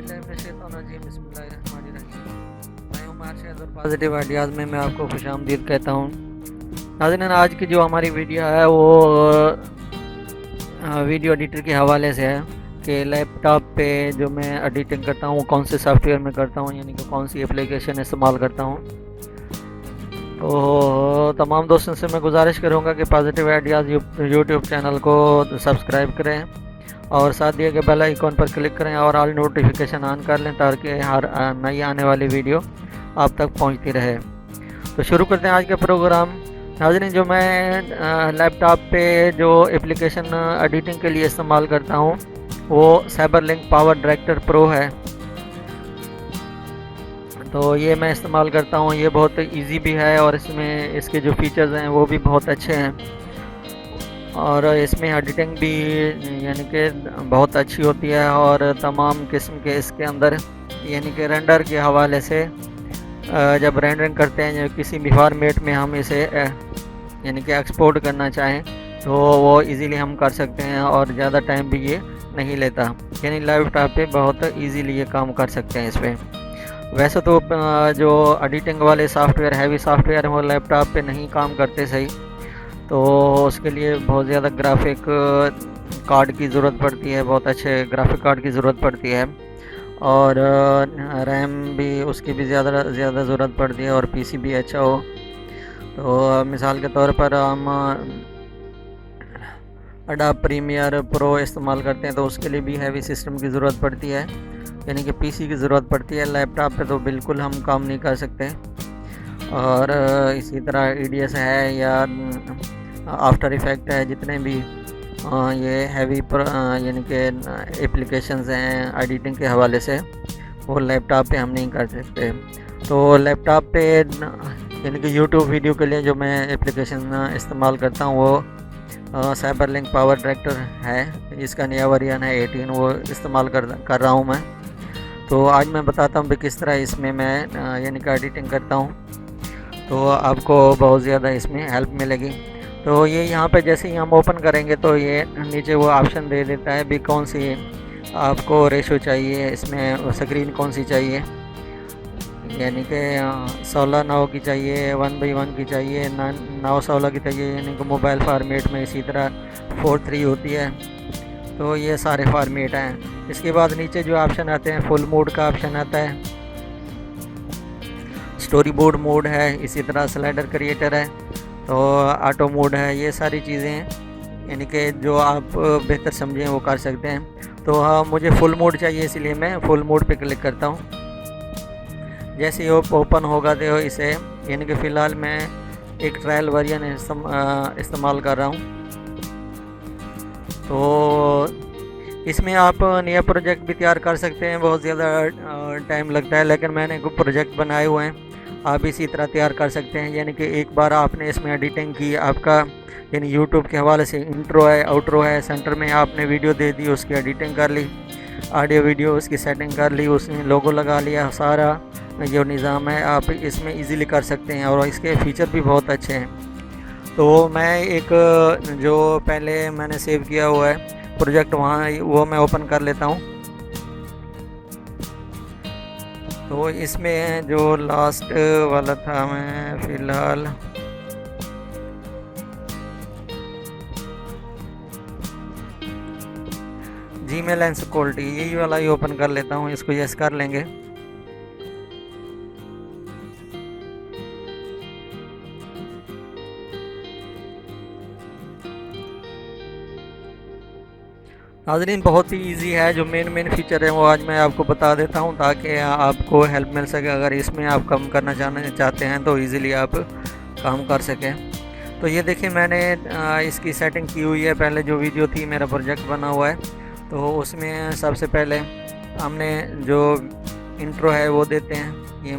मैं उमर शहद और पॉजिटिव आइडियाज़ में मैं आपको खुशामदीद कहता हूँ। नाज़रीन, आज की जो हमारी वीडियो है वो वीडियो एडिटर के हवाले से है कि लैपटॉप पे जो मैं एडिटिंग करता हूँ कौन से सॉफ्टवेयर में करता हूँ, यानी कि कौन सी एप्लीकेशन इस्तेमाल करता हूँ। तो तमाम दोस्तों से मैं गुजारिश करूँगा कि पॉजिटिव आइडियाज़ यूट्यूब चैनल को सब्सक्राइब करें और साथ दिए गए बेल आइकॉन पर क्लिक करें और ऑल नोटिफिकेशन ऑन कर लें ताकि हर नई आने वाली वीडियो आप तक पहुंचती रहे। तो शुरू करते हैं आज का प्रोग्राम। नाज़रीन, जो मैं लैपटॉप पे जो एप्लीकेशन एडिटिंग के लिए इस्तेमाल करता हूं वो साइबरलिंक पावर डायरेक्टर प्रो है। तो ये मैं इस्तेमाल करता हूँ, ये बहुत इजी भी है और इसमें इसके जो फीचर्स हैं वो भी बहुत अच्छे हैं और इसमें एडिटिंग भी यानी कि बहुत अच्छी होती है और तमाम किस्म के इसके अंदर यानी कि रेंडर के हवाले से जब रेंडरिंग करते हैं या किसी भी फॉर्मेट में हम इसे यानी कि एक्सपोर्ट करना चाहें तो वो इजीली हम कर सकते हैं और ज़्यादा टाइम भी ये नहीं लेता, यानी लैपटॉप पे बहुत इजीली ये काम कर सकते हैं इस पर। वैसे तो जो एडिटिंग वाले सॉफ्टवेयर हैवी सॉफ्टवेयर वो लैपटॉप पे नहीं काम करते सही, तो उसके लिए बहुत ज़्यादा ग्राफिक कार्ड की ज़रूरत पड़ती है, बहुत अच्छे ग्राफिक कार्ड की ज़रूरत पड़ती है और रैम भी उसकी भी ज़्यादा ज़रूरत पड़ती है और पीसी भी अच्छा हो। तो मिसाल के तौर पर हम एडोब प्रीमियर प्रो इस्तेमाल करते हैं तो उसके लिए भी हैवी सिस्टम की ज़रूरत पड़ती है, यानी कि पीसी की ज़रूरत पड़ती है। लैपटॉप पे तो बिल्कुल हम काम नहीं कर सकते। और इसी तरह ईडीएस है या आफ्टर इफ़ेक्ट है, जितने भी ये हैवी यानी कि एप्लीकेशंस हैं एडिटिंग के हवाले से वो लैपटॉप पे हम नहीं कर सकते। तो लैपटॉप पे यानी कि यूट्यूब वीडियो के लिए जो मैं एप्लीकेशन इस्तेमाल करता हूँ वो साइबरलिंक पावर डायरेक्टर है, जिसका नया वर्जन है 18, वो इस्तेमाल कर रहा हूँ मैं। तो आज मैं बताता हूँ कि किस तरह इसमें मैं यानी कि एडिटिंग करता हूँ, तो आपको बहुत ज़्यादा इसमें हेल्प मिलेगी। तो ये यहाँ पे जैसे ही हम ओपन करेंगे तो ये नीचे वो ऑप्शन दे देता है भी कौन सी आपको रेशो चाहिए, इसमें स्क्रीन कौन सी चाहिए, यानी कि 16:9 की चाहिए, 1:1 की चाहिए, 9:16 की चाहिए, यानी कि मोबाइल फार्मेट में। इसी तरह 4:3 होती है। तो ये सारे फार्मेट हैं। इसके बाद नीचे जो ऑप्शन आते हैं फुल मोड का ऑप्शन आता है, स्टोरी बोर्ड मोड है, इसी तरह स्लाइडर क्रिएटर है, तो ऑटो मोड है। ये सारी चीज़ें हैं यानी कि जो आप बेहतर समझें वो कर सकते हैं। तो हाँ, मुझे फुल मोड चाहिए इसलिए मैं फुल मोड पे क्लिक करता हूँ। जैसे ही ओपन होगा तो इसे यानी कि फ़िलहाल मैं एक ट्रायल वर्जन इस्तेमाल कर रहा हूँ। तो इसमें आप नया प्रोजेक्ट भी तैयार कर सकते हैं, बहुत ज़्यादा टाइम लगता है, लेकिन मैंने कुछ प्रोजेक्ट बनाए हुए हैं, आप इसी तरह तैयार कर सकते हैं। यानी कि एक बार आपने इसमें एडिटिंग की, आपका यानी यूट्यूब के हवाले से इंट्रो है, आउट्रो है, सेंटर में आपने वीडियो दे दी, उसकी एडिटिंग कर ली, ऑडियो वीडियो उसकी सेटिंग कर ली, उसने लोगो लगा लिया, सारा जो निज़ाम है आप इसमें इजीली कर सकते हैं और इसके फ़ीचर भी बहुत अच्छे हैं। तो मैं एक जो पहले मैंने सेव किया हुआ है प्रोजेक्ट वहाँ वो मैं ओपन कर लेता हूँ। तो इसमें जो लास्ट वाला था मैं फ़िलहाल जीमेल एंड सिक्योरिटी यही वाला ही ओपन कर लेता हूँ, इसको यस कर लेंगे। नाज़रीन, बहुत ही इजी है, जो मेन फीचर है वो आज मैं आपको बता देता हूँ ताकि आपको हेल्प मिल सके। अगर इसमें आप काम करना चाहते हैं तो इजीली आप काम कर सकें। तो ये देखिए मैंने इसकी सेटिंग की हुई है। पहले जो वीडियो थी मेरा प्रोजेक्ट बना हुआ है, तो उसमें सबसे पहले हमने जो इंट्रो है वो देते हैं, ये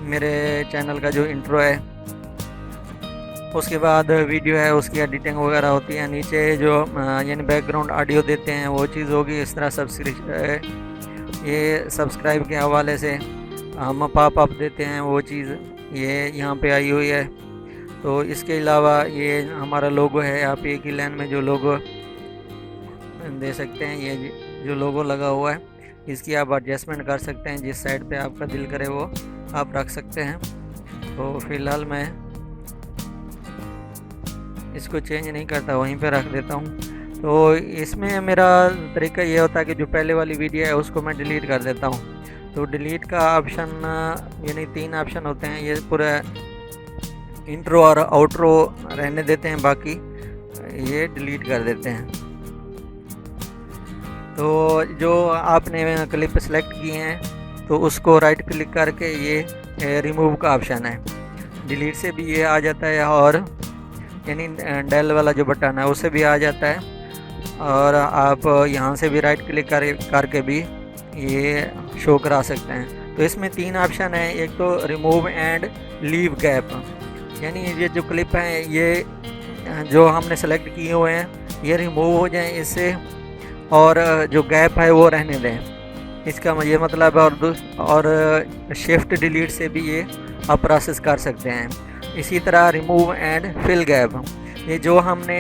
मेरे चैनल का जो इंट्रो है। उसके बाद वीडियो है उसकी एडिटिंग वगैरह होती है। नीचे जो यानी बैकग्राउंड ऑडियो देते हैं वो चीज़ होगी। इस तरह ये सब्सक्राइब के हवाले से हम पॉप अप देते हैं, वो चीज़ ये यहाँ पे आई हुई है। तो इसके अलावा ये हमारा लोगो है, आप एक ही लाइन में जो लोगो दे सकते हैं, ये जो लोगो लगा हुआ है इसकी आप एडजस्टमेंट कर सकते हैं, जिस साइड पे आपका दिल करे वो आप रख सकते हैं। तो फ़िलहाल मैं इसको चेंज नहीं करता, वहीं पे रख देता हूँ। तो इसमें मेरा तरीका ये होता है कि जो पहले वाली वीडियो है उसको मैं डिलीट कर देता हूँ। तो डिलीट का ऑप्शन यानी 3 ऑप्शन होते हैं, ये पूरा इंट्रो और आउट्रो रहने देते हैं, बाकी ये डिलीट कर देते हैं। तो जो आपने क्लिप सेलेक्ट किए हैं तो उसको राइट क्लिक करके ये रिमूव का ऑप्शन है, डिलीट से भी ये आ जाता है, और यानी डेल वाला जो बटन है उससे भी आ जाता है, और आप यहाँ से भी राइट क्लिक करके भी ये शो करा सकते हैं। तो इसमें 3 ऑप्शन है, एक तो रिमूव एंड लीव गैप, यानी ये जो क्लिप हैं ये जो हमने सेलेक्ट किए हुए हैं ये रिमूव हो जाएं इससे, और जो गैप है वो रहने दें। इसका ये मतलब है, और शिफ्ट डिलीट से भी ये आप प्रोसेस कर सकते हैं। इसी तरह रिमूव एंड फिल गैप, ये जो हमने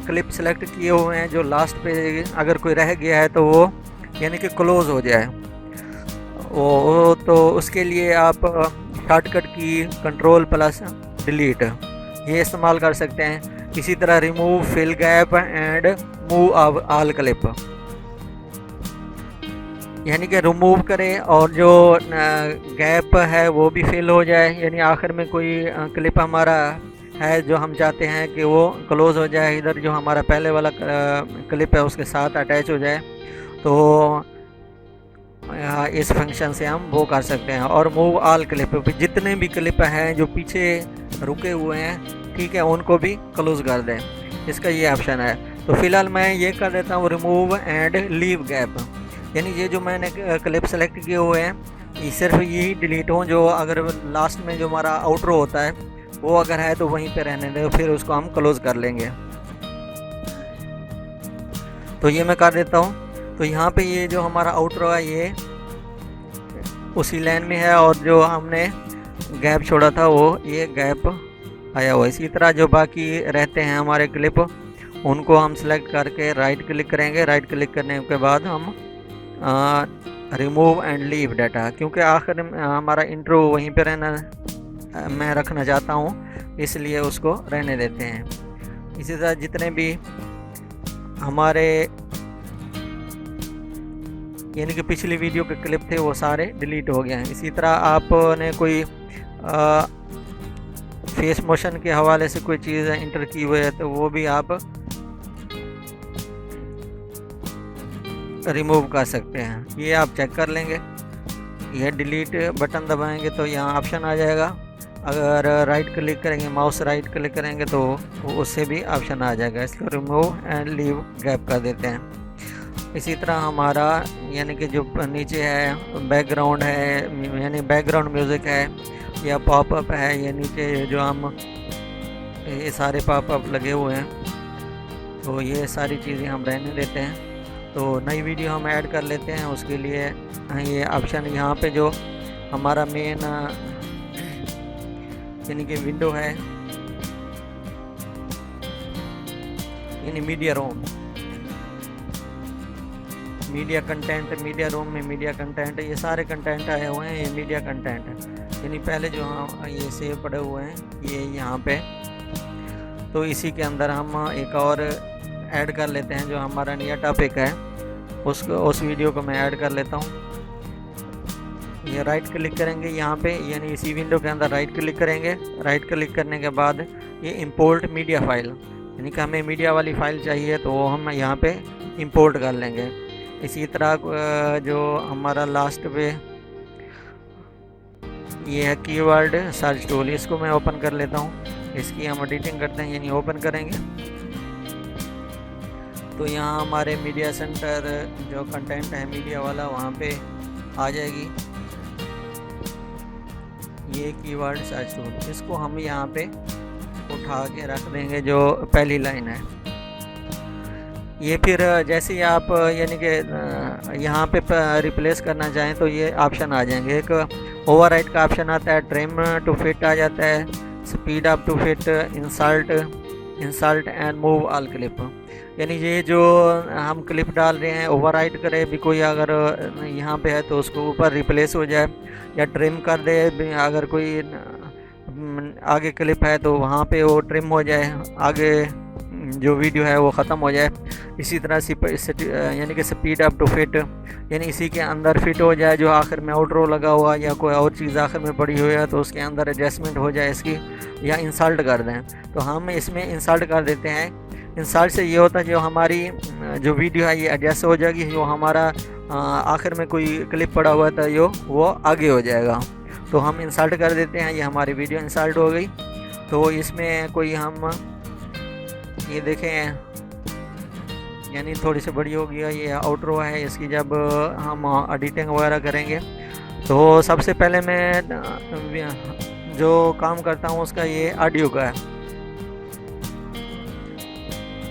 क्लिप सेलेक्ट किए हुए हैं जो लास्ट पे अगर कोई रह गया है तो वो यानी कि क्लोज़ हो जाए वो, तो उसके लिए आप शॉर्टकट की कंट्रोल प्लस डिलीट ये इस्तेमाल कर सकते हैं। इसी तरह remove fill gap and move all clip, यानी कि रिमूव करें और जो गैप है वो भी फिल हो जाए, यानी आखिर में कोई क्लिप हमारा है जो हम चाहते हैं कि वो क्लोज़ हो जाए, इधर जो हमारा पहले वाला क्लिप है उसके साथ अटैच हो जाए, तो इस फंक्शन से हम वो कर सकते हैं। और मूव ऑल क्लिप, जितने भी क्लिप हैं जो पीछे रुके हुए हैं, ठीक है, उनको भी क्लोज़ कर दें, इसका ये ऑप्शन है। तो फ़िलहाल मैं ये कर देता हूँ रिमूव एंड लीव गैप, यानी ये जो मैंने क्लिप सेलेक्ट किए हुए हैं ये सिर्फ यही डिलीट हों, जो अगर लास्ट में जो हमारा आउटरो होता है वो अगर है तो वहीं पे रहने दें, फिर उसको हम क्लोज़ कर लेंगे। तो ये मैं कर देता हूँ। तो यहाँ पे ये जो हमारा आउटरो है ये उसी लाइन में है, और जो हमने गैप छोड़ा था वो ये गैप आया हुआ। इसी तरह जो बाकी रहते हैं हमारे क्लिप उनको हम सेलेक्ट करके राइट क्लिक करेंगे, राइट क्लिक करने के बाद हम रिमूव एंड लीव डाटा, क्योंकि आखिर में हमारा इंट्रो वहीं पे रहना मैं रखना चाहता हूँ, इसलिए उसको रहने देते हैं। इसी तरह जितने भी हमारे यानी कि पिछली वीडियो के क्लिप थे वो सारे डिलीट हो गए हैं। इसी तरह आपने कोई फेस मोशन के हवाले से कोई चीज़ इंटर की हुई है तो वो भी आप रिमूव कर सकते हैं, ये आप चेक कर लेंगे। यह डिलीट बटन दबाएंगे तो यहाँ ऑप्शन आ जाएगा, अगर राइट क्लिक करेंगे, माउस राइट क्लिक करेंगे तो उससे भी ऑप्शन आ जाएगा। इसको रिमूव एंड लीव गैप कर देते हैं। इसी तरह हमारा यानी कि जो नीचे है बैकग्राउंड है, यानी बैकग्राउंड म्यूज़िक है या पॉपअप है, ये नीचे जो हम ये सारे पॉपअप लगे हुए हैं, तो ये सारी चीज़ें हम रहने देते हैं। तो नई वीडियो हम ऐड कर लेते हैं, उसके लिए ये ऑप्शन यहाँ पे जो हमारा मेन यानी कि विंडो है, यानी मीडिया रोम, मीडिया कंटेंट, मीडिया रोम में मीडिया कंटेंट, ये सारे कंटेंट आए हुए हैं, ये मीडिया कंटेंट है, यानी पहले जो हम ये सेव पड़े हुए हैं ये यहाँ पे। तो इसी के अंदर हम एक और ऐड कर लेते हैं जो हमारा नया टॉपिक है, उस वीडियो को मैं ऐड कर लेता हूँ। ये राइट क्लिक करेंगे यहाँ पे, यानी इसी विंडो के अंदर राइट क्लिक करेंगे, राइट क्लिक करने के बाद ये इंपोर्ट मीडिया फाइल, यानी कि हमें मीडिया वाली फ़ाइल चाहिए तो वो हम यहाँ पे इंपोर्ट कर लेंगे। इसी तरह जो हमारा लास्ट पे ये है कीवर्ड सर्च टूल, इसको मैं ओपन कर लेता हूँ, इसकी हम एडिटिंग करते हैं, यानी ओपन करेंगे तो यहाँ हमारे मीडिया सेंटर जो कंटेंट है मीडिया वाला वहाँ पे आ जाएगी ये कीवर्ड सर्च टूल। इसको हम यहाँ पे उठा के रख देंगे जो पहली लाइन है। ये फिर जैसे ही आप यानी कि यहाँ पे रिप्लेस करना चाहें तो ये ऑप्शन आ जाएंगे। एक ओवरराइट का ऑप्शन आता है, ट्रिम टू फिट आ जाता है, speed up to fit, insert, insert and move all clip, यानी ये जो हम क्लिप डाल रहे हैं ओवरराइट करे भी, कोई अगर यहाँ पे है तो उसको ऊपर रिप्लेस हो जाए या ट्रिम कर दे, अगर कोई आगे क्लिप है तो वहाँ पे वो ट्रिम हो जाए, आगे जो वीडियो है वो ख़त्म हो जाए। इसी तरह यानी कि स्पीड अप टू फिट, यानी इसी के अंदर फिट हो जाए, जो आखिर में आउटरो लगा हुआ या कोई और चीज़ आखिर में पड़ी हुई है तो उसके अंदर एडजस्टमेंट हो जाए इसकी, या इंसल्ट कर दें तो हम इसमें इंसल्ट कर देते हैं। इंसल्ट से ये होता है जो हमारी जो वीडियो है ये एडजस्ट हो जाएगी, जो हमारा आखिर में कोई क्लिप पड़ा हुआ था वो आगे हो जाएगा, तो हम इंसल्ट कर देते हैं। ये हमारी वीडियो इंसल्ट हो गई। तो इसमें कोई हम ये देखें, यानी थोड़ी सी बड़ी हो गया, ये आउटरो है इसकी। जब हम एडिटिंग वगैरह करेंगे तो सबसे पहले मैं जो काम करता हूँ उसका ये ऑडियो का है,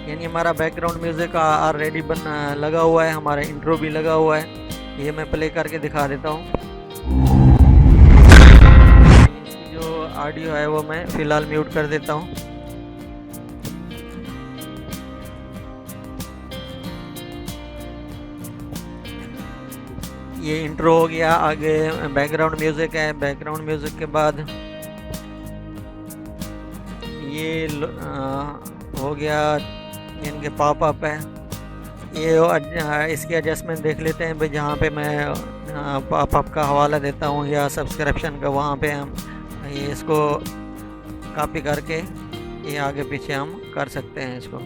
यानी हमारा बैकग्राउंड म्यूज़िक ऑलरेडी लगा हुआ है, हमारा इंट्रो भी लगा हुआ है। ये मैं प्ले करके दिखा देता हूँ। इसकी जो ऑडियो है वो मैं फ़िलहाल म्यूट कर देता हूँ। ये इंट्रो हो गया, आगे बैकग्राउंड म्यूज़िक है। बैकग्राउंड म्यूज़िक के बाद ये हो गया, यानी कि पॉप अप है। ये इसकी एडजस्टमेंट देख लेते हैं भाई, जहाँ पे मैं पॉप अप का हवाला देता हूँ या सब्सक्रिप्शन का, वहाँ पे हम ये इसको कॉपी करके ये आगे पीछे हम कर सकते हैं इसको,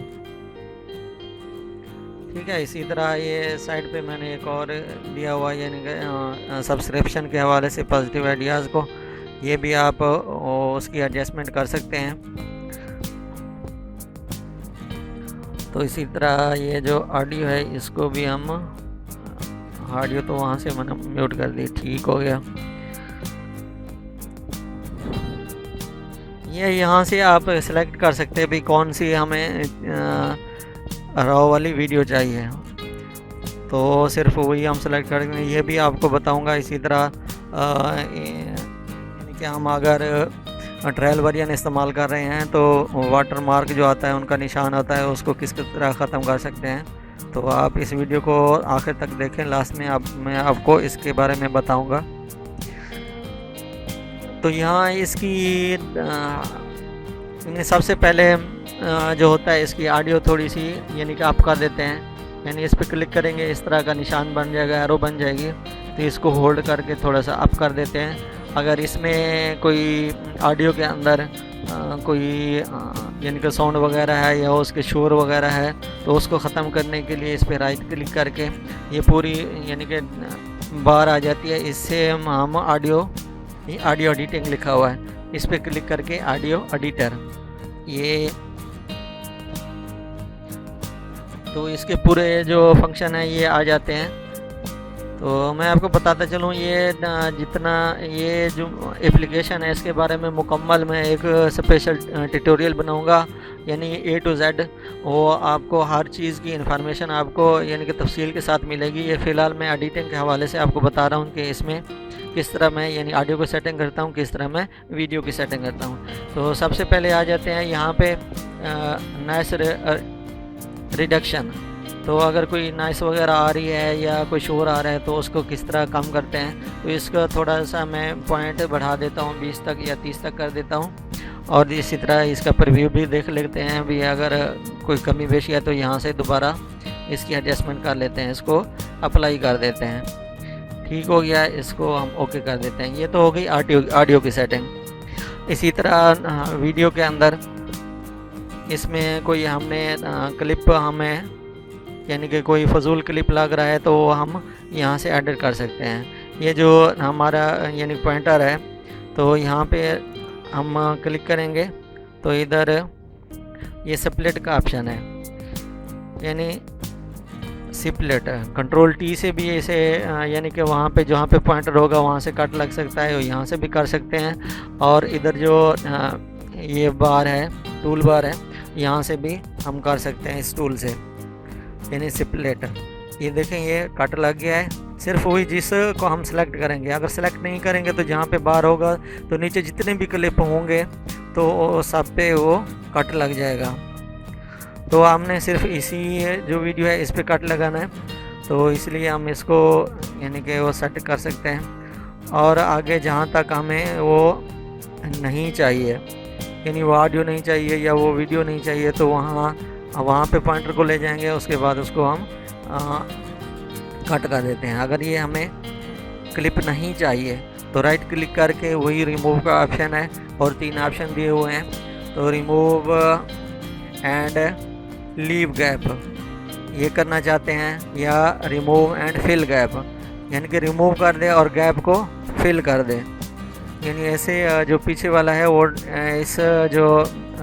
ठीक है। इसी तरह ये साइड पे मैंने एक और दिया हुआ है, यानी कि सब्सक्रिप्शन के हवाले से पॉजिटिव आइडियाज़ को, ये भी आप उसकी एडजस्टमेंट कर सकते हैं। तो इसी तरह ये जो ऑडियो है इसको भी हम, ऑडियो तो वहाँ से मैंने म्यूट कर दी, ठीक हो गया। ये यहाँ से आप सेलेक्ट कर सकते हैं भाई कौन सी हमें रॉ वाली वीडियो चाहिए, तो सिर्फ वही हम सेलेक्ट करेंगे। ये भी आपको बताऊंगा। इसी तरह यानी कि हम अगर ट्रायल वेरिएंट इस्तेमाल कर रहे हैं तो वाटर मार्क जो आता है, उनका निशान आता है, उसको किस तरह ख़त्म कर सकते हैं। तो आप इस वीडियो को आखिर तक देखें, लास्ट में मैं आपको इसके बारे में बताऊंगा। तो यहाँ इसकी सबसे पहले जो होता है इसकी ऑडियो थोड़ी सी, यानी कि अप कर देते हैं, यानी इस पर क्लिक करेंगे इस तरह का निशान बन जाएगा, एरो बन जाएगी, तो इसको होल्ड करके थोड़ा सा अप कर देते हैं। अगर इसमें कोई ऑडियो के अंदर कोई यानी कि साउंड वगैरह है या उसके शोर वगैरह है तो उसको ख़त्म करने के लिए इस पर राइट क्लिक करके ये पूरी यानी कि बार आ जाती है। इससे हम ऑडियो एडिटिंग लिखा हुआ है, इस पर क्लिक करके ऑडियो एडिटर, ये तो इसके पूरे जो फंक्शन है ये आ जाते हैं। तो मैं आपको बताता चलूँ, ये जितना ये जो एप्लीकेशन है इसके बारे में मुकम्मल मैं एक स्पेशल ट्यूटोरियल बनाऊंगा, यानी A to Z वो आपको हर चीज़ की इन्फॉर्मेशन आपको यानी कि तफसील के साथ मिलेगी। ये फ़िलहाल मैं एडिटिंग के हवाले से आपको बता रहा हूँ कि इसमें किस तरह मैं यानी ऑडियो को सेटिंग करता हूँ, किस तरह मैं वीडियो की सेटिंग करता हूँ। तो सबसे पहले आ जाते हैं यहाँ पे नॉइस रिडक्शन। तो अगर कोई नॉइस वगैरह आ रही है या कोई शोर आ रहा है तो उसको किस तरह कम करते हैं। तो इसका थोड़ा सा मैं पॉइंट बढ़ा देता हूँ, 20 तक या 30 तक कर देता हूँ। और इसी तरह इसका प्रीव्यू भी देख लेते हैं भी, अगर कोई कमी बेशी है तो यहाँ से दोबारा इसकी एडजस्टमेंट कर लेते हैं, इसको अप्लाई कर देते हैं। ठीक हो गया, इसको हम ओके कर देते हैं। ये तो हो गई ऑडियो की सेटिंग। इसी तरह वीडियो के अंदर इसमें कोई हमने क्लिप हमें यानी कि कोई फजूल क्लिप लग रहा है तो हम यहाँ से एडिट कर सकते हैं। ये जो हमारा यानी पॉइंटर है तो यहाँ पे हम क्लिक करेंगे तो इधर ये स्प्लिट का ऑप्शन है, यानी स्प्लिट कंट्रोल T से भी इसे यानी कि वहाँ पे जहाँ पे पॉइंटर होगा वहाँ से कट लग सकता है, और यहाँ से भी कर सकते हैं। और इधर जो ये बार है, टूल बार है, यहाँ से भी हम कर सकते हैं इस टूल से, यानी स्प्लिट। ये देखें ये कट लग गया है, सिर्फ वही जिसको हम सेलेक्ट करेंगे। अगर सेलेक्ट नहीं करेंगे तो जहाँ पे बार होगा तो नीचे जितने भी क्लिप होंगे तो सब पे वो कट लग जाएगा। तो हमने सिर्फ इसी जो वीडियो है इस पे कट लगाना है, तो इसलिए हम इसको यानी कि वो सेट कर सकते हैं। और आगे जहाँ तक हमें वो नहीं चाहिए, यानी वो ऑडियो नहीं चाहिए या वो वीडियो नहीं चाहिए, तो वहाँ पे पॉइंटर को ले जाएंगे, उसके बाद उसको हम कट कर देते हैं। अगर ये हमें क्लिप नहीं चाहिए तो राइट क्लिक करके वही रिमूव का ऑप्शन है और 3 ऑप्शन दिए हुए हैं, तो रिमूव एंड लीव गैप ये करना चाहते हैं, या रिमूव एंड फिल गैप यानी कि रिमूव कर दे और गैप को फिल कर दे। यानी ऐसे जो पीछे वाला है वो इस जो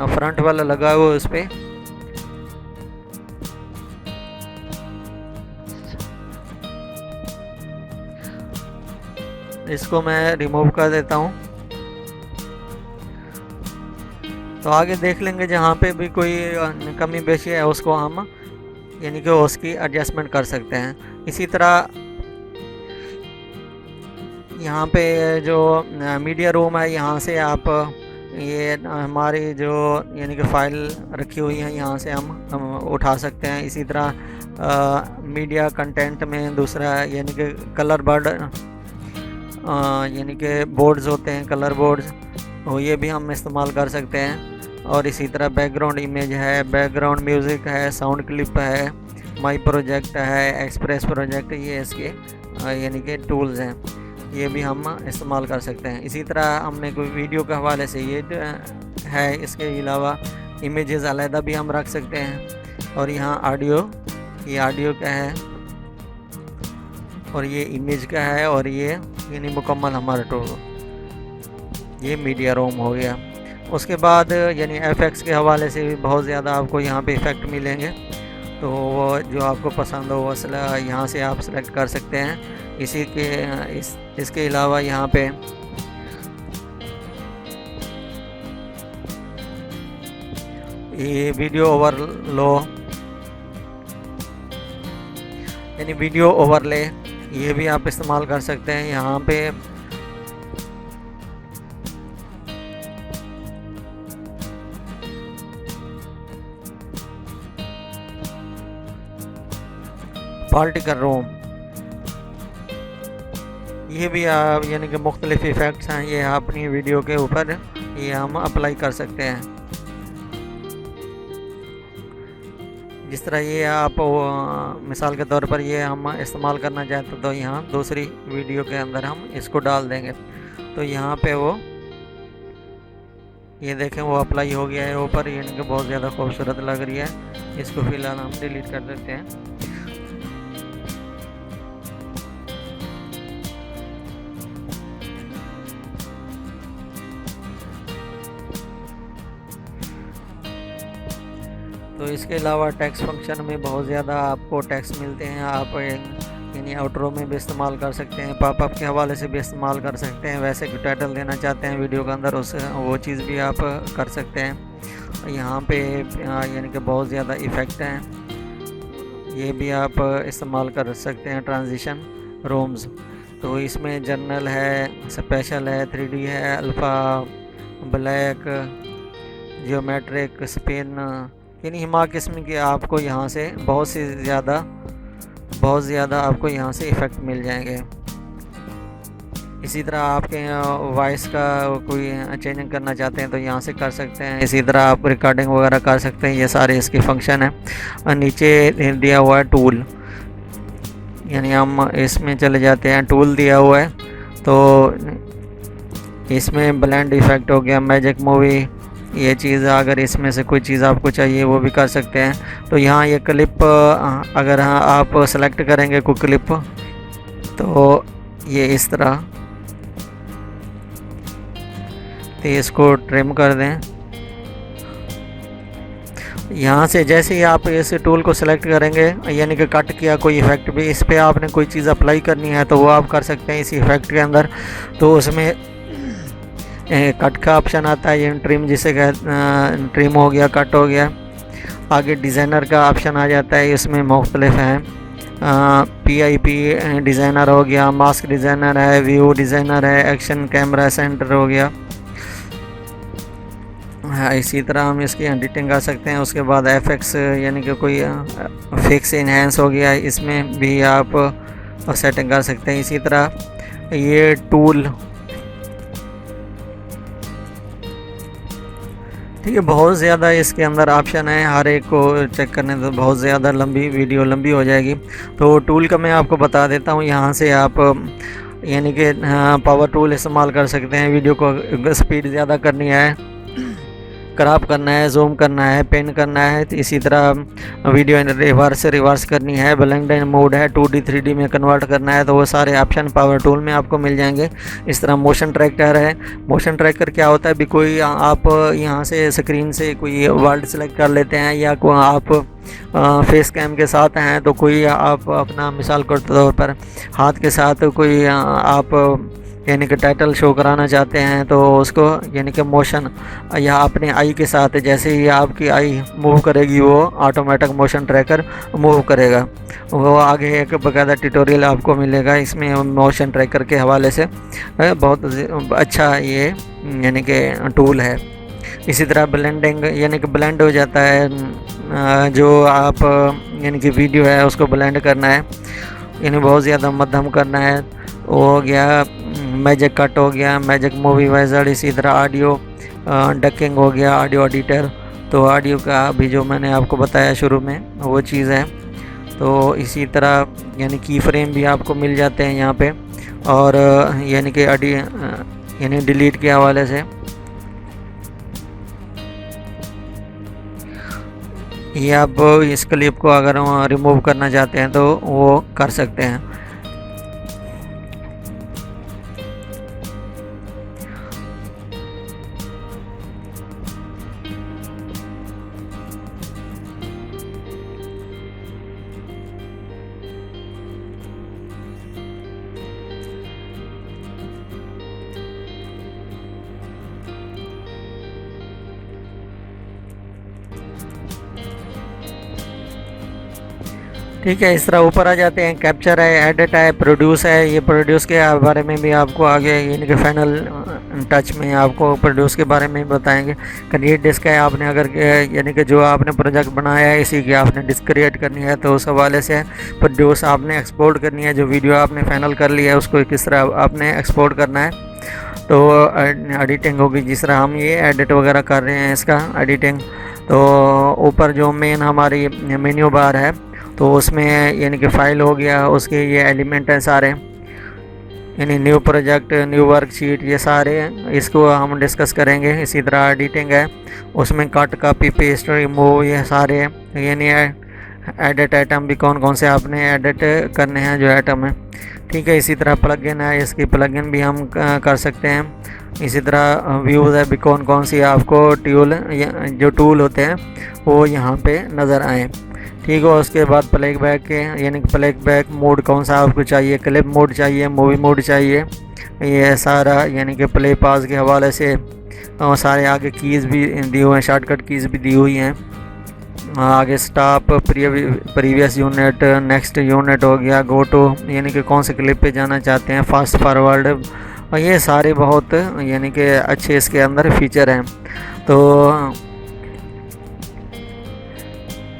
फ्रंट वाला लगा हुआ है उस पर इसको मैं रिमूव कर देता हूँ। तो आगे देख लेंगे जहाँ पे भी कोई कमी बेशी है उसको हम यानी कि उसकी एडजस्टमेंट कर सकते हैं। इसी तरह यहाँ पे जो मीडिया रूम है, यहाँ से आप ये हमारी जो यानी कि फ़ाइल रखी हुई है यहाँ से हम उठा सकते हैं। इसी तरह मीडिया कंटेंट में दूसरा यानी कि कलर बर्ड यानी कि बोर्ड्स होते हैं, कलर बोर्ड्स, तो ये भी हम इस्तेमाल कर सकते हैं। और इसी तरह बैकग्राउंड इमेज है, बैकग्राउंड म्यूज़िक है, साउंड क्लिप है, माई प्रोजेक्ट है, एक्सप्रेस प्रोजेक्ट, ये इसके यानी कि टूल्स हैं, ये भी हम इस्तेमाल कर सकते हैं। इसी तरह हमने कोई वीडियो के हवाले से ये है, इसके अलावा इमेजेस अलहदा भी हम रख सकते हैं। और यहाँ ऑडियो, ये ऑडियो का है और ये इमेज का है, और ये यानी मुकम्मल हमारा टूल ये मीडिया रूम हो गया। उसके बाद यानी एफएक्स के हवाले से भी बहुत ज़्यादा आपको यहाँ पे इफ़ेक्ट मिलेंगे, तो वो जो आपको पसंद हो वो यहाँ से आप सेलेक्ट कर सकते हैं। इसके अलावा यहाँ पे ये वीडियो ओवरलो यानी वीडियो ओवरले ये भी आप इस्तेमाल कर सकते हैं। यहाँ पे पॉलिटिकल रूम ये भी आप यानी कि मुख्तलिफ इफ़ेक्ट्स हैं, ये अपनी वीडियो के ऊपर ये हम अप्लाई कर सकते हैं। जिस तरह ये आप मिसाल के तौर पर ये हम इस्तेमाल करना चाहते तो यहाँ दूसरी वीडियो के अंदर हम इसको डाल देंगे, तो यहाँ पे वो ये देखें वो अप्लाई हो गया है ऊपर, यानी कि बहुत ज़्यादा खूबसूरत लग रही है। इसको फ़िलहाल हम डिलीट कर देते हैं। तो इसके अलावा टेक्स्ट फंक्शन में बहुत ज़्यादा आपको टेक्स्ट मिलते हैं, आप यानी आउटरो में भी इस्तेमाल कर सकते हैं, पॉपअप के हवाले से भी इस्तेमाल कर सकते हैं। वैसे टाइटल देना चाहते हैं वीडियो के अंदर उस वो चीज़ भी आप कर सकते हैं। यहाँ पे यानी कि बहुत ज़्यादा इफ़ेक्ट हैं, ये भी आप इस्तेमाल कर सकते हैं। ट्रांजिशन रूम्स, तो इसमें जर्नल है, स्पेशल है, 3D है, अल्फ़ा, ब्लैक, जियोमेट्रिक, स्पिन, यानी हिमा किस्म के आपको यहाँ से बहुत ज़्यादा आपको यहाँ से इफ़ेक्ट मिल जाएंगे। इसी तरह आपके वॉइस का कोई चेंजिंग करना चाहते हैं तो यहाँ से कर सकते हैं। इसी तरह आप रिकॉर्डिंग वगैरह कर सकते हैं, ये सारे इसके फंक्शन हैं। और नीचे दिया हुआ है टूल, यानी हम इसमें चले जाते हैं, टूल दिया हुआ है, तो इसमें ब्लेंड इफ़ेक्ट हो गया, मैजिक मूवी, ये चीज़ अगर इसमें से कोई चीज़ आपको चाहिए वो भी कर सकते हैं। तो यहाँ ये क्लिप अगर आप सेलेक्ट करेंगे कोई क्लिप तो ये इस तरह, तो इसको ट्रिम कर दें। यहाँ से जैसे ही आप इस टूल को सेलेक्ट करेंगे यानी कि कट किया कोई इफ़ेक्ट भी, इस पर आपने कोई चीज़ अप्लाई करनी है तो वो आप कर सकते हैं इस इफ़ेक्ट के अंदर। तो उसमें कट का ऑप्शन आता है, ये ट्रिम जिसे ट्रिम हो गया, कट हो गया। आगे डिज़ाइनर का ऑप्शन आ जाता है, इसमें मुख्तलिफ हैं, PIP डिज़ाइनर हो गया, मास्क डिज़ाइनर है, व्यू डिज़ाइनर है, एक्शन कैमरा सेंटर हो गया, इसी तरह हम इसकी एडिटिंग कर सकते हैं। उसके बाद एफएक्स यानी कि कोई फिक्स इन्हेंस हो गया, इसमें भी आप सेटिंग कर सकते हैं। इसी तरह ये टूल, ठीक है, बहुत ज़्यादा इसके अंदर ऑप्शन है, हर एक को चेक करने तो बहुत ज़्यादा लंबी वीडियो लंबी हो जाएगी। तो टूल का मैं आपको बता देता हूँ। यहाँ से आप यानी कि पावर टूल इस्तेमाल कर सकते हैं। वीडियो को स्पीड ज़्यादा करनी है, क्रॉप करना है, जूम करना है, पेन करना है, तो इसी तरह वीडियो रिवर्स करनी है, ब्लेंड मोड है, 2D 3D में कन्वर्ट करना है, तो वो सारे ऑप्शन पावर टूल में आपको मिल जाएंगे। इस तरह मोशन ट्रैकर है। मोशन ट्रैकर क्या होता है, भी कोई आप यहाँ से स्क्रीन से कोई वर्ड सेलेक्ट कर लेते हैं, या कोई आप फेस कैम के साथ हैं, तो कोई आप अपना मिसाल के तौर पर हाथ के साथ कोई आप यानी कि टाइटल शो कराना चाहते हैं, तो उसको यानी कि मोशन या अपने आई के साथ जैसे ही आपकी आई मूव करेगी वो ऑटोमेटिक मोशन ट्रैकर मूव करेगा। वो आगे एक बाकायदा ट्यूटोरियल आपको मिलेगा इसमें मोशन ट्रैकर के हवाले से। बहुत अच्छा ये यानी कि टूल है। इसी तरह ब्लेंडिंग यानी कि ब्लेंड हो जाता है, जो आप यानी कि वीडियो है उसको ब्लेंड करना है, यानी बहुत ज़्यादा मध्यम करना है, वो हो गया। मैजिक कट हो गया, मैजिक मूवी वाइजर। इसी तरह ऑडियो डकिंग हो गया, ऑडियो एडिटर। तो ऑडियो का अभी जो मैंने आपको बताया शुरू में वो चीज़ है। तो इसी तरह यानी की फ्रेम भी आपको मिल जाते हैं यहाँ पे, और यानी कि यानी डिलीट के हवाले से ये आप इस क्लिप को अगर रिमूव करना चाहते हैं तो वो कर सकते हैं। ठीक है, इस तरह ऊपर आ जाते हैं। कैप्चर है, एडिट है, प्रोड्यूस है। ये प्रोड्यूस के बारे में भी आपको आगे यानी कि फाइनल टच में आपको प्रोड्यूस के बारे में बताएंगे। क्रिएट डिस्क है, आपने अगर यानी कि जो आपने प्रोजेक्ट बनाया है इसी की आपने डिस्क क्रिएट करनी है तो उस हवाले से प्रोड्यूस आपने एक्सपोर्ट करनी है। जो वीडियो आपने फाइनल कर लिया है उसको किस तरह आपने एक्सपोर्ट करना है, तो एडिटिंग होगी। जिस तरह हम ये एडिट वगैरह कर रहे हैं इसका एडिटिंग, तो ऊपर जो मेन हमारी मेन्यू बार है तो उसमें यानी कि फ़ाइल हो गया, उसके ये एलिमेंट हैं सारे, यानी न्यू प्रोजेक्ट, न्यू वर्कशीट, ये सारे इसको हम डिस्कस करेंगे। इसी तरह एडिटिंग है, उसमें कट, कॉपी, पेस्ट, रिमूव, ये सारे यानी एडिट आइटम भी कौन कौन से आपने एडिट करने हैं जो आइटम है। ठीक है, इसी तरह प्लगइन है, इसकी प्लगइन भी हम कर सकते हैं। इसी तरह व्यूज़ है भी कौन कौन सी आपको जो टूल होते हैं वो यहाँ पे नज़र आएँ। ठीक है, उसके बाद प्लेक बैक के यानी कि प्लेक बैक मोड कौन सा आपको चाहिए, क्लिप मोड चाहिए, मूवी मोड चाहिए, ये सारा यानी कि प्ले पास के हवाले से और सारे आगे कीज़ भी दी हुए हैं, शॉर्टकट कीज़ भी दी हुई हैं। आगे stop, previous unit, next unit हो गया, गो टू यानी कि कौन से क्लिप पे जाना चाहते हैं, फास्ट फॉरवर्ड, और ये सारे बहुत यानी कि अच्छे इसके अंदर फीचर हैं।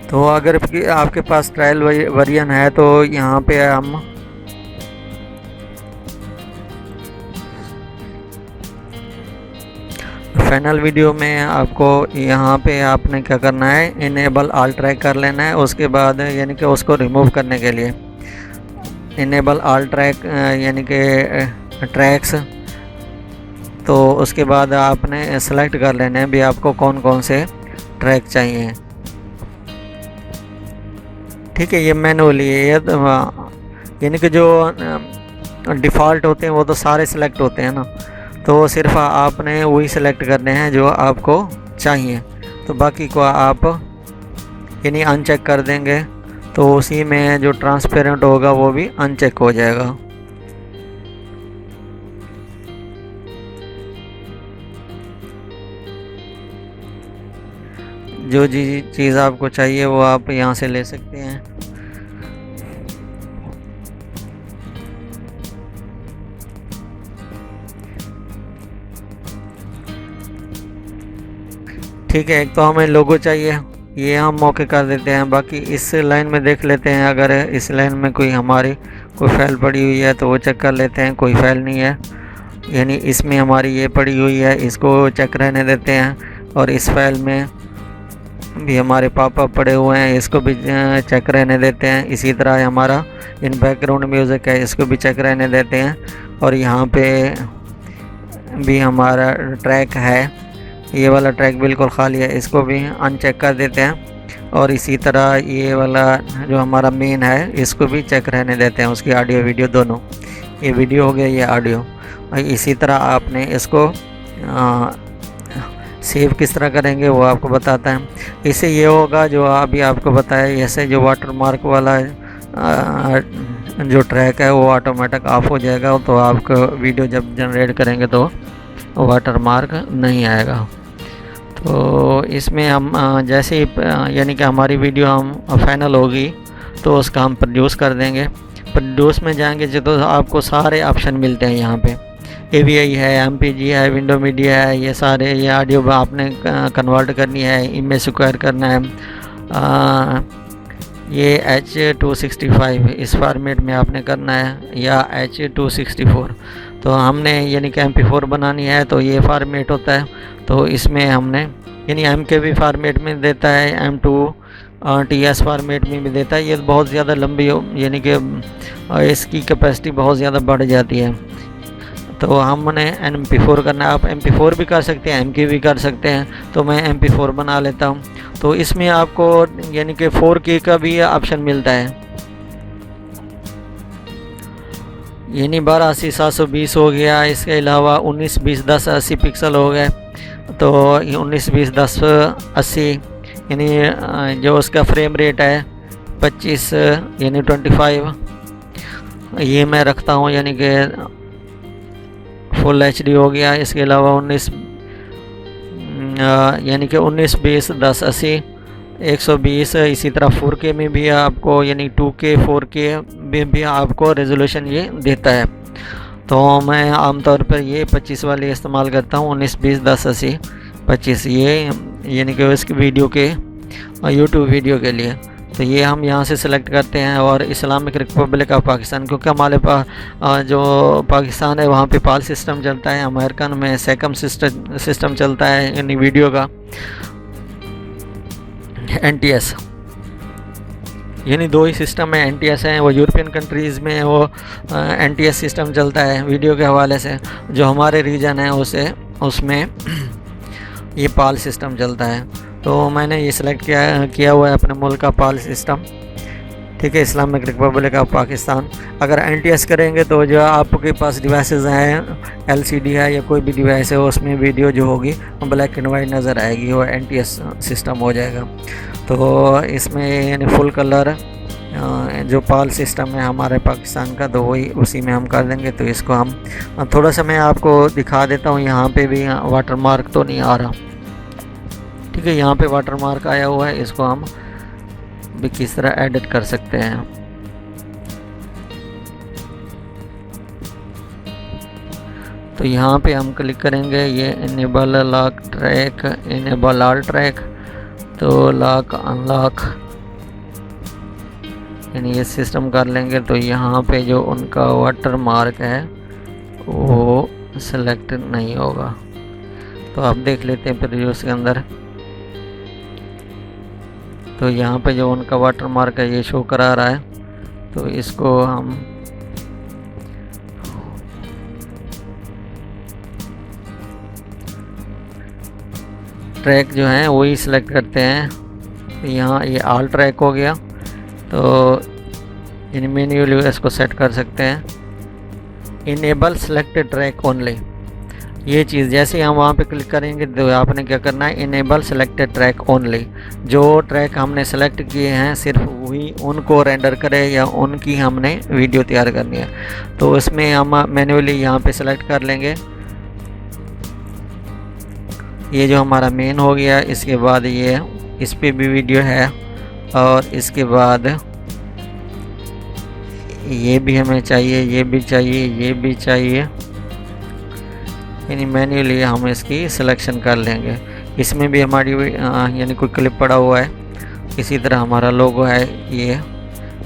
तो अगर आपके पास ट्रायल वर्जन है तो यहाँ पे हम फाइनल वीडियो में आपको यहाँ पे आपने क्या करना है, इनेबल ऑल ट्रैक कर लेना है। उसके बाद यानी कि उसको रिमूव करने के लिए इनेबल ऑल ट्रैक यानी कि ट्रैक्स, तो उसके बाद आपने सेलेक्ट कर लेना है भी आपको कौन कौन से ट्रैक चाहिए। ठीक है, ये मैनुअली है, यानी कि जो डिफ़ॉल्ट होते हैं वो तो सारे सिलेक्ट होते हैं ना, तो सिर्फ आपने वही सिलेक्ट करने हैं जो आपको चाहिए, तो बाकी को आप यानी अनचेक कर देंगे तो उसी में जो ट्रांसपेरेंट होगा वो भी अनचेक हो जाएगा। जो चीज़ आपको चाहिए वो आप यहाँ से ले सकते हैं। ठीक है, एक तो हमें लोगो चाहिए, ये हम मौके कर देते हैं। बाकी इस लाइन में देख लेते हैं, अगर इस लाइन में कोई हमारी कोई फाइल पड़ी हुई है तो वो चेक कर लेते हैं। कोई फाइल नहीं है, यानी इसमें हमारी ये पड़ी हुई है, इसको चेक रहने देते हैं। और इस फाइल में भी हमारे पापा पड़े हुए हैं, इसको भी चेक रहने देते हैं। इसी तरह हमारा इन बैकग्राउंड म्यूज़िक है, इसको भी चेक रहने देते हैं। और यहाँ पे भी हमारा ट्रैक है, ये वाला ट्रैक बिल्कुल खाली है, इसको भी अनचेक कर देते हैं। और इसी तरह ये वाला जो हमारा मेन है, इसको भी चेक रहने देते हैं, उसकी ऑडियो वीडियो दोनों। ये वीडियो हो गया, ये ऑडियो। और इसी तरह आपने इसको सेव किस तरह करेंगे वो आपको बताता है। इससे ये होगा जो अभी आपको बताया, ऐसे जो वाटर मार्क वाला जो ट्रैक है वो ऑटोमेटिक ऑफ हो जाएगा, तो आपको वीडियो जब जनरेट करेंगे तो वाटर मार्क नहीं आएगा। तो इसमें हम जैसे ही यानी कि हमारी वीडियो हम फाइनल होगी तो उसका हम प्रोड्यूस कर देंगे। प्रोड्यूस में जाएंगे तो आपको सारे ऑप्शन मिलते हैं यहाँ पे। AVI है, MPG है, विंडो मीडिया है, ये सारे, ये ऑडियो आपने कन्वर्ट करनी है, इमेज स्क्वायर करना है, ये H265 इस फॉर्मेट में आपने करना है, या H264। तो हमने यानी कि MP4 बनानी है तो ये फॉर्मेट होता है। तो इसमें हमने यानी MKV फॉर्मेट में देता है, M2TS फॉर्मेट में भी देता है। ये बहुत ज़्यादा लंबी यानी कि इसकी कैपेसिटी बहुत ज़्यादा बढ़ जाती है, तो हमने MP4 करना है। आप MP4 भी कर सकते हैं, MKV भी कर सकते हैं, तो मैं MP4 बना लेता हूँ। तो इसमें आपको यानी कि 4K का भी ऑप्शन मिलता है, यानी 1280-720 हो गया। इसके अलावा 19-20-10-80 पिक्सल हो गए, तो 19-20-10-80 यानी जो उसका फ्रेम रेट है 25 यानी 25 ये मैं रखता हूँ, यानी कि फुल HD हो गया। इसके अलावा 19 यानी कि 19-20-10-80 120। इसी तरह 4K में भी आपको यानी 2K 4K में भी आपको रेजोल्यूशन ये देता है। तो मैं आमतौर पर ये 25 वाली इस्तेमाल करता हूँ, 19-20-10-80 25, ये यानी कि इसकी वीडियो के YouTube वीडियो के लिए। तो ये हम यहाँ से सिलेक्ट करते हैं। और इस्लामिक रिपब्लिक ऑफ पाकिस्तान, क्योंकि हमारे पास जो पाकिस्तान है वहाँ पे पाल सिस्टम चलता है, अमेरिकन में सेकम सिस्टम चलता है यानी वीडियो का NTS, यानी दो ही सिस्टम है, NTS हैं। वो यूरोपियन कंट्रीज़ में वो NTS सिस्टम चलता है वीडियो के हवाले से। जो हमारे रीजन है उसमें ये पाल सिस्टम चलता है। तो मैंने ये सिलेक्ट किया हुआ है अपने मुल्क का पाल सिस्टम, ठीक है, इस्लामिक रिपब्लिक ऑफ पाकिस्तान। अगर NTS करेंगे तो जो आपके पास डिवाइसेस हैं, LCD है या कोई भी डिवाइस है, उसमें वीडियो जो होगी ब्लैक एंड वाइट नज़र आएगी, वो NTS सिस्टम हो जाएगा। तो इसमें यानी फुल कलर जो पाल सिस्टम है हमारे पाकिस्तान का, तो वही उसी में हम कर देंगे। तो इसको हम थोड़ा सा मैं आपको दिखा देता हूँ, यहाँ पे भी वाटर मार्क तो नहीं आ रहा, ठीक है, यहाँ पे वाटर मार्क आया हुआ है, इसको हम भी किस तरह एडिट कर सकते हैं। तो यहाँ पे हम क्लिक करेंगे, ये enable lock track, enable all track, तो लॉक अनलॉक यानी ये सिस्टम कर लेंगे। तो यहाँ पे जो उनका वाटर मार्क है वो सिलेक्ट नहीं होगा। तो आप देख लेते हैं प्रीव्यूज के अंदर, तो यहाँ पे जो उनका वाटर मार्क है ये शो करा रहा है। तो इसको हम ट्रैक जो है वही सिलेक्ट करते हैं। यहाँ ये ऑल ट्रैक हो गया, तो इन मैन्युअली इसको सेट कर सकते हैं, इनेबल सेलेक्टेड ट्रैक ओनली। ये चीज़ जैसे हम वहाँ पे क्लिक करेंगे तो आपने क्या करना है, इनेबल सेलेक्टेड ट्रैक ओनली। जो ट्रैक हमने सेलेक्ट किए हैं सिर्फ वही उनको रेंडर करे या उनकी हमने वीडियो तैयार करनी है। तो उसमें हम मैन्युअली यहाँ पे सेलेक्ट कर लेंगे। ये जो हमारा मेन हो गया, इसके बाद ये इस पे भी वीडियो है, और इसके बाद ये भी हमें चाहिए, ये भी चाहिए, ये भी चाहिए, यानी मैन्युअली हम इसकी सिलेक्शन कर लेंगे। इसमें भी हमारी यानी कोई क्लिप पड़ा हुआ है। इसी तरह हमारा लोगो है ये,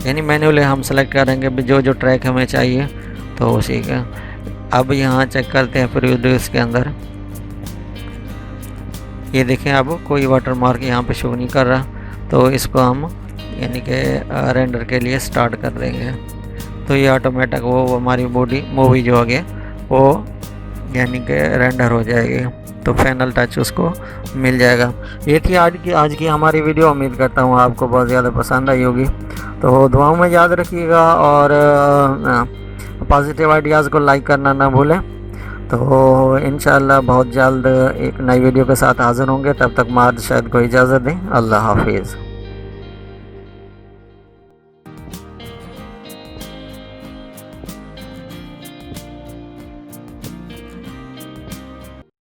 यानी मैन्युअली हम सेलेक्ट करेंगे जो जो ट्रैक हमें चाहिए तो उसी का। अब यहाँ चेक करते हैं प्रोड्यूस के अंदर, ये देखें अब कोई वाटर मार्क यहाँ पे शो नहीं कर रहा, तो इसको हम यानी कि रेंडर के लिए स्टार्ट कर देंगे। तो ये ऑटोमेटिक वो हमारी बॉडी मूवी जो आगे वो यानी कि रेंडर हो जाएगी, तो फाइनल टच उसको मिल जाएगा। ये थी आज की हमारी वीडियो। उम्मीद करता हूँ आपको बहुत ज़्यादा पसंद आई होगी। तो दुआओं में याद रखिएगा और पॉजिटिव आइडियाज़ को लाइक करना ना भूलें। तो इंशाअल्लाह बहुत जल्द एक नई वीडियो के साथ हाज़िर होंगे। तब तक मार्द शायद को इजाज़त दें। अल्लाह हाफिज़।